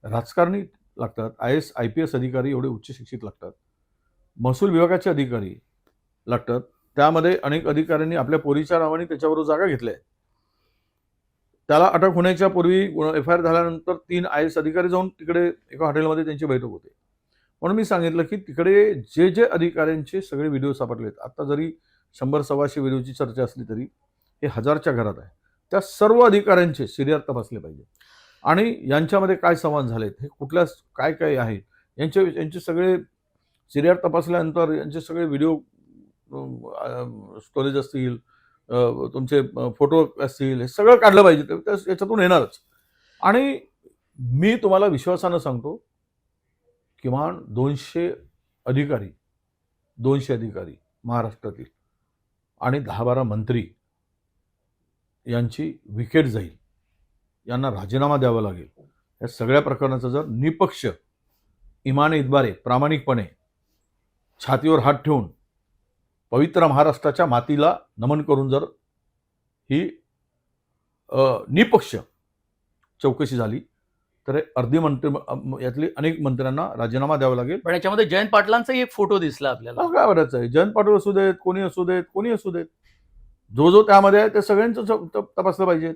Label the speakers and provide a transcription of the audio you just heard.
Speaker 1: राजकारणी लागतात, IAS IPS अधिकारी एवढे उच्च शिक्षित लागतात, महसूल विभागाचे अधिकारी लागतात. त्यामध्ये अनेक अधिकाऱ्यांनी आपल्या पोरीच्या नावाने त्याच्याबरोबर जागा घेतल्या. त्याला अटक होण्याच्या पूर्वी FIR झाल्यानंतर 3 IAS अधिकारी जाऊन तिकडे एका हॉटेलमध्ये त्यांची बैठक होते. म्हणून मी सांगितलं की तिकडे जे जे अधिकाऱ्यांचे सगळे व्हिडिओ सापडलेत, आता जरी 100-125 व्हिडिओची चर्चा असली तरी हे हजारच्या घरात आहे. त्या सर्व अधिकाऱ्यांचे सीरियर तपासले पाहिजे आणि यांच्यामध्ये काय संवाद झालेत, हे कुठल्या काय काय आहे, यांचे सगळे सीरियर तपासल्यानंतर यांचे सगळे व्हिडिओ स्टोरेज असतील, तुमचे फोटो असतील, हे सगळं काढलं पाहिजे. याच्यातून येणारच. आणि मी तुम्हाला विश्वासानं सांगतो, किमान 200 अधिकारी महाराष्ट्रातील आणि 10-12 मंत्री यांची विकेट जाईल. यांना राजीनामा द्यावा लागेल. या सगळ्या प्रकरणाचं जर निपक्ष, इमाने इतबारे, प्रामाणिकपणे छातीवर हात ठेवून पवित्र महाराष्ट्राच्या मातीला नमन करून जर ही निपक्ष चौकशी झाली तर अर्धी मंत्री यातली अनेक मंत्र्यांना राजीनामा द्यावा लागेल.
Speaker 2: पण याच्यामध्ये जयंत पाटलांचाही एक फोटो दिसला आपल्याला.
Speaker 1: काय बरंच आहे, जयंत पाटील असू देत, कोणी असू देत, जो त्यामध्ये आहे ते सगळ्यांचं तपासलं पाहिजे.